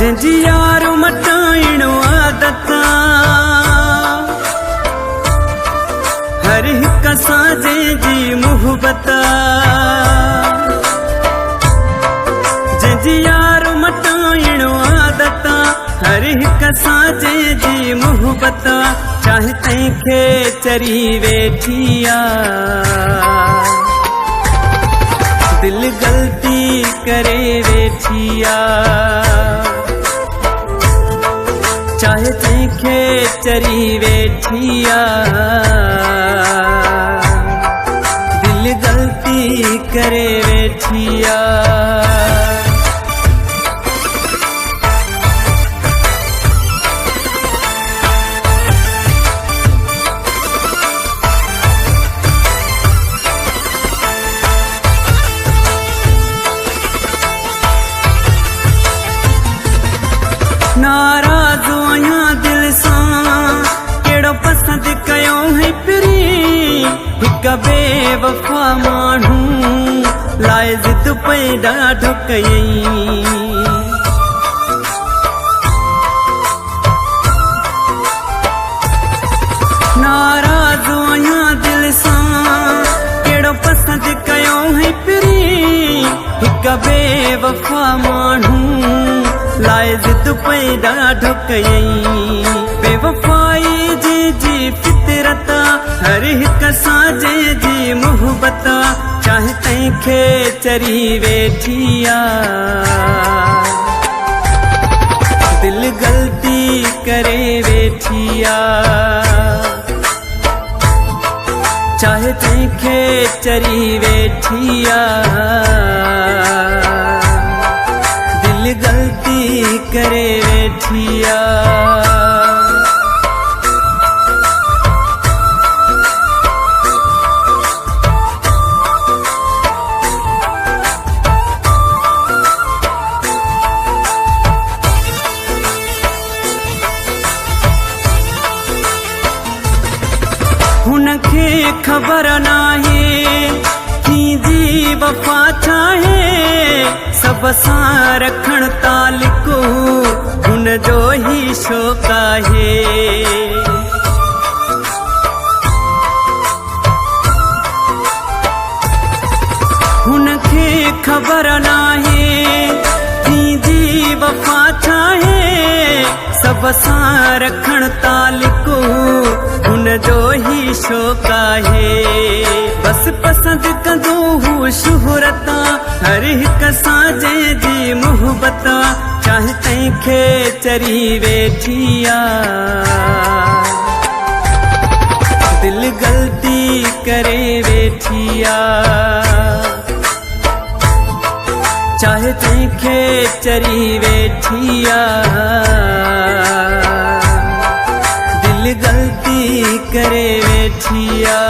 जंहिंजी यार मटाइणो आदत हर हिक सां जंहिंजी मुहबत जंहिंजी यार मटाइणो आदत हर हिक सां जंहिंजी मुहबत चाहे तंहिंखे चरी वेठी आ दिल गलती करे वेठी आ चाहे तंहिंखे चरी वेठी आ दिल गलती करे वेठी आ नाराज़ आहियां दिल सां कहिड़ो पसंदि कयो है पिरी हिक बेवफा माण्हू लाइ ज़िद पई ॾाढो कयईं नाराज़ आहियां दिल सां कहिड़ो पसंदि कयो है पिरी हिक बेवफा माण्हू लाइ ज़िद पई ॾाढो कयईं बेवफाई जी फितरत हर हिक सां जंहिंजी मुहबत चाहे तंहिंखे चरी वेठी आ दिल गलती करे वेठी आ चाहे तंहिंखे चरी वेठी आ दिल गलती करे वेठी आ हुनखे ख़बर नाहे थींदी वफ़ा चाहे सब सां रखण तालिको हुनजो ही शौक़ आहे हुनखे ख़बर नाहे थींदी वफ़ा चाहे सब सां रखण तालिको हुनजो ही शौक़ आहे बस पसंदि कंदो हू शुहरत हर हिक सां जंहिंजी मुहबत चाहे तंहिंखे चरी वेठी आ दिल गलती करे वेठी आ चाहे तंहिंखे चरी वेठी आ दिल गलती करे वेठी आ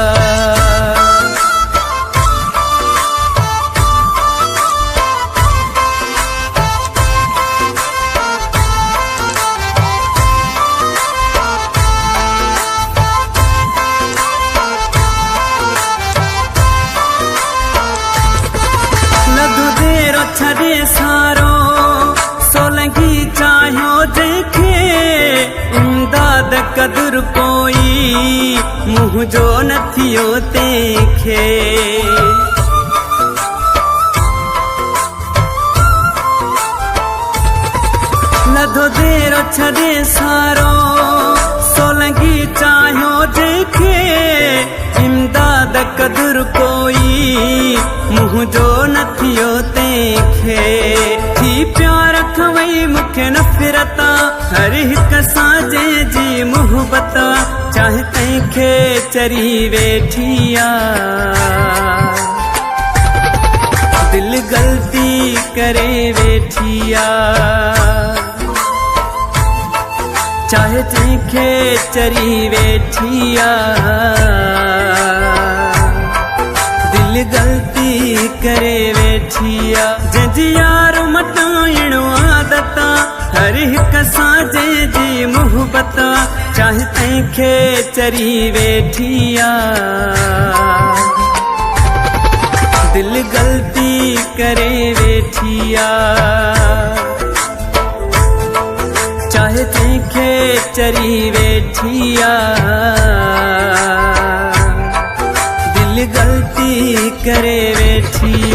छॾे सारो सोलंगी चाहियो जंहिंखे इमदाद क़दुरु कोई मुंहुं जो न थियो तंहिंखे लधो देरो छॾे सारो सोलंगी चाहियो जंहिंखे इमदाद क़दुरु कोई मुंहुं जो न थियो तंहिंखे थी प्यार खवई मूंखे नफ़रत हर हिक सां जंहिंजी मुहबत चाहे तंहिंखे चरी वेठी आ दिल गलती करे वेठी आ चाहे तंहिंखे चरी वेठी आ दिल गलती करे वेठी आ जंहिंजी यार मटाइणो आदत हर हिक सां जंहिंजी मुहबत चाहे तंहिंखे चरी वेठी आ दिल गलती करे वेठी आ चाहे तंहिंखे चरी वेठिया दिल गलती करे वेठिया।